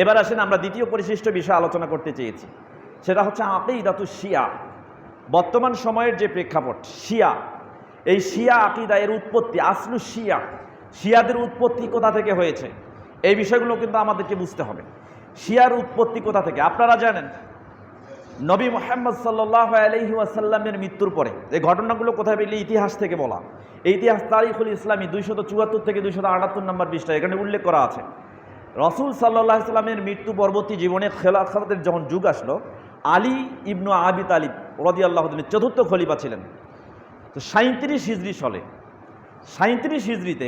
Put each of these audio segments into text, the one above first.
এবার আসেন আমরা দ্বিতীয় পরিশিষ্ট বিষয় আলোচনা করতে চেয়েছি, সেটা হচ্ছে আকীদাতুশ শিয়া। বর্তমান সময়ের যে প্রেক্ষাপট শিয়া, এই শিয়া আকীদা এর উৎপত্তি, আসলু শিয়া, শিয়াদের উৎপত্তি কোথা থেকে হয়েছে, এই বিষয়গুলো কিন্তু আমাদেরকে বুঝতে হবে। শিয়ার উৎপত্তি কোথা থেকে? আপনারা জানেন নবী মুহাম্মদ সাল্লাল্লাহু আলাইহি ওয়াসাল্লামের মৃত্যুর পরে এই ঘটনাগুলো কোথায় পেলে? ইতিহাস থেকে বলা। এই ইতিহাস তারিখুল ইসলামী 274 থেকে 278 নম্বর পৃষ্ঠা, এখানে উল্লেখ করা আছে। রাসূল সাল্লাল্লাহু আলাইহি ওয়াসাল্লামের মৃত্যু পরবর্তী জীবনে খেলাফতের যখন যুগ আসলো, আলী ইবনু আবি তালিব রাদিয়াল্লাহু তাআলা চতুর্থ খলিফা ছিলেন। তো 37 হিজরি সালে, 37 হিজরিতে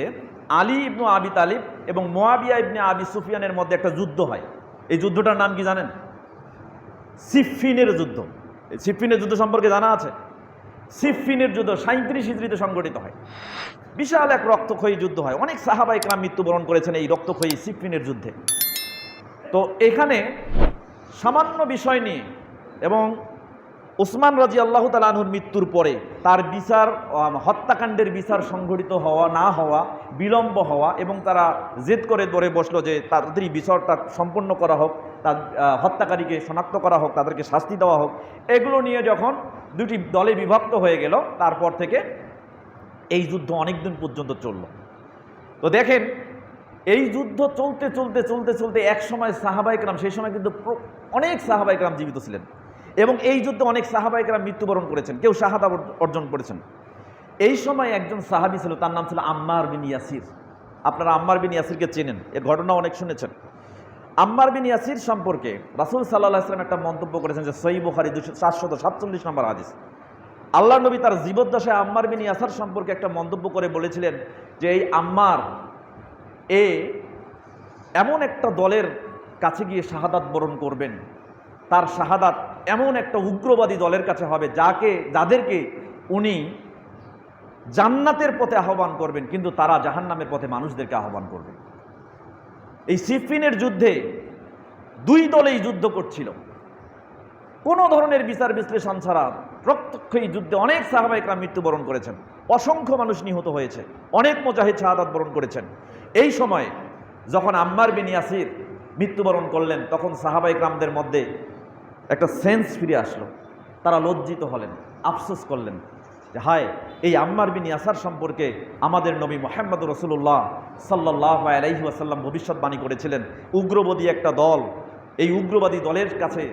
আলী ইবনু আবি তালিব এবং মুয়াবিয়া ইবনে আবি সুফিয়ানের মধ্যে একটা যুদ্ধ হয়। এই যুদ্ধটার নাম কি জানেন? সিফফিনের যুদ্ধ। সিফফিনের যুদ্ধ সম্পর্কে জানা আছে? সিফফিনের যুদ্ধ 37 হিজরিতে সংগঠিত হয়। বিশাল এক রক্তক্ষয়ী যুদ্ধ হয়, অনেক সাহাবা ইকরাম মৃত্যুবরণ করেছেন এই রক্তক্ষয়ী সিফফিনের যুদ্ধে। তো এখানে সামান্য বিষয় নিয়ে এবং উসমান রাদিয়াল্লাহু তাআলা আনহুর মৃত্যুর পরে তার বিচার, হত্যাকাণ্ডের বিচার সংঘটিত হওয়া না হওয়া, বিলম্ব হওয়া, এবং তারা জেদ করে ধরে বসলো যে তাড়াতাড়ি বিচারটা সম্পন্ন করা হোক, তার হত্যাকারীকে শনাক্ত করা হোক, তাদেরকে শাস্তি দেওয়া হোক, এগুলো নিয়ে যখন দুটি দলে বিভক্ত হয়ে গেল, তারপর থেকে এই যুদ্ধ অনেক দিন পর্যন্ত চলল। তো দেখেন এই যুদ্ধ চলতে চলতে চলতে চলতে এক সময় সাহাবা ইকরাম, সেই সময় কিন্তু অনেক সাহাবা ইকরাম জীবিত ছিলেন এবং এই যুদ্ধে অনেক সাহাবা ইকরাম মৃত্যুবরণ করেছেন, কেউ শাহাদাত অর্জন করেছেন। এই সময় একজন সাহাবী ছিল, তার নাম ছিল আম্মার বিন ইয়াসির। আপনারা আম্মার বিন ইয়াসিরকে চেনেন, এর ঘটনা অনেক শুনেছেন। আম্মার বিন ইয়াসির সম্পর্কে রাসূল সাল্লাল্লাহু আলাইহি ওয়াসাল্লাম একটা মন্তব্য করেছেন, যে সহিহ বুখারী 747 নম্বর হাদিস। আল্লাহ নবী তার জীবদ্দশায় আম্মার বিন ইয়াসির সম্পর্কে একটা মন্তব্য করে বলেছিলেন যে এই আম্মার এমন একটা দলের কাছে গিয়ে শাহাদাত বরণ করবেন, তার শাহাদাত এমন একটা উগ্রবাদী দলের কাছে হবে যাদেরকে উনি জান্নাতের পথে আহ্বান করবেন, কিন্তু তারা জাহান্নামের পথে মানুষদেরকে আহ্বান করবেন। এই সিফফিনের যুদ্ধে দুই দলেই যুদ্ধ করছিল, কোনো ধরনের বিচার বিশ্লেষণ ছাড়া প্রত্যক্ষ এই যুদ্ধে অনেক সাহাবা ইকরাম মৃত্যুবরণ করেছেন, অসংখ্য মানুষ নিহত হয়েছে, অনেক মুজাহিদ শাহাদাত বরণ করেছেন। এই সময় যখন আম্মার বিন ইয়াসির মৃত্যুবরণ করলেন, তখন সাহাবা ইকরামদের মধ্যে একটা সেন্স ফিরে আসলো। তারা লজ্জিত হলেন, আফসোস করলেন যে হায়, এই আম্মার বিন ইয়াসির সম্পর্কে আমাদের নবী মুহাম্মদ রাসূলুল্লাহ সাল্লাল্লাহু আলাইহি ওয়াসাল্লাম ভবিষ্যৎবাণী করেছিলেন, উগ্রবাদী একটা দল, এই উগ্রবাদী দলের কাছে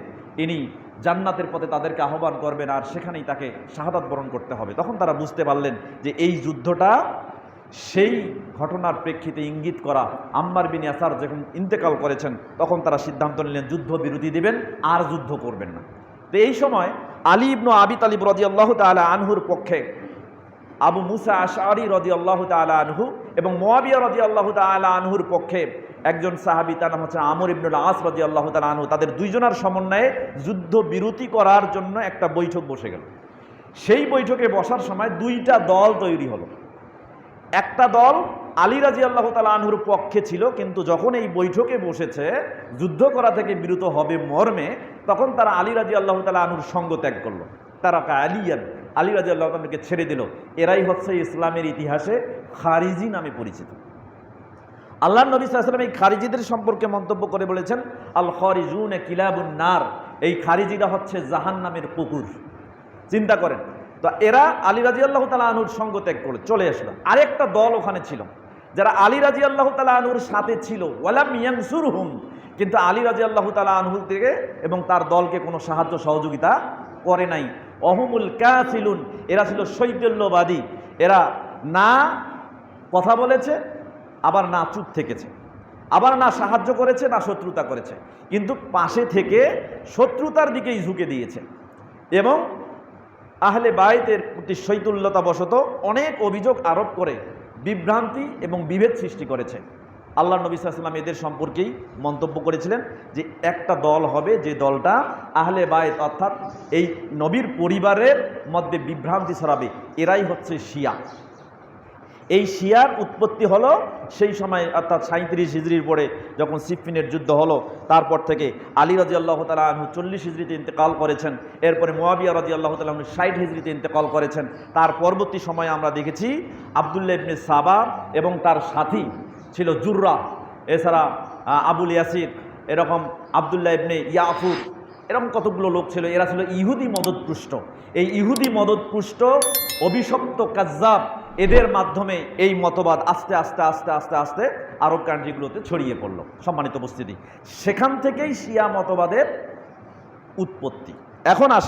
ইনি জান্নাতের পথে তাদেরকে আহ্বান করবেন, আর সেখানেই তাকে শাহাদাত বরণ করতে হবে। তখন তারা বুঝতে পারলেন যে এই যুদ্ধটা সেই ঘটনার প্রেক্ষিতে ইঙ্গিত করা। আম্মার বিন ইয়াসির যখন ইন্তেকাল করেছেন, তখন তারা সিদ্ধান্ত নিলেন যুদ্ধ বিরতি দিবেন, আর যুদ্ধ করবেন না। তো এই সময় আলী ইবনু আবি তালিব রাদিয়াল্লাহু তাআলা আনহুর পক্ষে আবু মুসা আশআরী রাদিয়াল্লাহু তাআলা আনহু এবং মুয়াবিয়া রাদিয়াল্লাহু তাআলা আনহুর পক্ষে একজন সাহাবী, তার নাম হচ্ছে আমর ইবনুল আস রাদিয়াল্লাহু তাআলা আনহু, তাদের দুইজনের সমন্বয়ে যুদ্ধ বিরতি করার জন্য একটা বৈঠক বসে গেল। সেই বৈঠকে বসার সময় দুইটা দল তৈরি হলো। একটা দল আলী রাদিয়াল্লাহু তাআলা আনহুর পক্ষে ছিল, কিন্তু যখন এই বৈঠকে বসেছে যুদ্ধ করা থেকে বিরত হবে মর্মে, তখন তারা আলী রাদিয়াল্লাহু তাআলা আনহুর সঙ্গ ত্যাগ করলো। তারা আলী রাদিয়াল্লাহু তাআলা আনহুকে ছেড়ে দিল। এরাই হচ্ছে ইসলামের ইতিহাসে খারিজি নামে পরিচিত। আল্লাহর নবী সাল্লাল্লাহু আলাইহি ওয়াসাল্লাম এই খারিজিদের সম্পর্কে মন্তব্য করে বলেছেন, আল খারিজুনে কিলাবুন নার, এই খারিজিরা হচ্ছে জাহান্নামের কুকুর। চিন্তা করেন, তো এরা আলী রাদিয়াল্লাহু তাআলা আনহুর সঙ্গ ত্যাগ করে চলে আসলো। আরেকটা দল ওখানে ছিল যারা আলী রাদিয়াল্লাহু তাআলা আনহুর সাথে ছিল, ওয়ালাম ইয়ানসুরহুম, কিন্তু আলী রাদিয়াল্লাহু তাআলা আনহু থেকে এবং তার দলকে কোনো সাহায্য সহযোগিতা করে নাই। অহুমুল কাফিলুন, এরা ছিল শৈথল্যবাদী, এরা না কথা বলেছে, আবার না চুপ থেকেছে, আবার না সাহায্য করেছে, না শত্রুতা করেছে, কিন্তু পাশে থেকে শত্রুতার দিকেই ঝুঁকে দিয়েছে এবং আহলে বাইতের প্রতি শৈথল্যতাবশত অনেক অভিযোগ আরোপ করে বিভ্রান্তি এবং বিভেদ সৃষ্টি করেছে। আল্লাহ নবী সাল্লাল্লাহু আলাইহি ওয়াসাল্লাম এদের সম্পর্কেই মন্তব্য করেছিলেন যে একটা দল হবে, যে দলটা আহলে বাইত অর্থাৎ এই নবীর পরিবারের মধ্যে বিভ্রান্তি ছড়াবে, এরাই হচ্ছে শিয়া। এই শিয়ার উৎপত্তি হলো সেই সময়, অর্থাৎ 37 হিজরির পরে যখন সিফফিনের যুদ্ধ হলো, তারপর থেকে আলী রাদিয়াল্লাহু তাআলা আনহু 40 হিজরিতে ইন্তেকাল করেছেন, এরপরে মুয়াবিয়া রাদিয়াল্লাহু তাআলা আনহু 60 হিজরিতে ইন্তেকাল করেছেন। তার পরবর্তী সময়ে আমরা দেখেছি আব্দুল্লাহ ইবনে সাবা এবং তার সাথী ছিল জুররা, এছাড়া আবুল ইয়াসির, এরকম আবদুল্লাহ ইবনে ইয়াফুর, এরকম কতগুলো লোক ছিল, এরা ছিল ইহুদি মদতপুষ্ট। এই ইহুদি মদতপুষ্ট অভিশপ্ত কাজ্জাব, এদের মাধ্যমে এই মতবাদ আস্তে আস্তে আস্তে আস্তে আস্তে আরব কান্ট্রিগুলোতে ছড়িয়ে পড়ল। সম্মানিত উপস্থিতি, সেখান থেকেই শিয়া মতবাদের উৎপত্তি। এখন আসে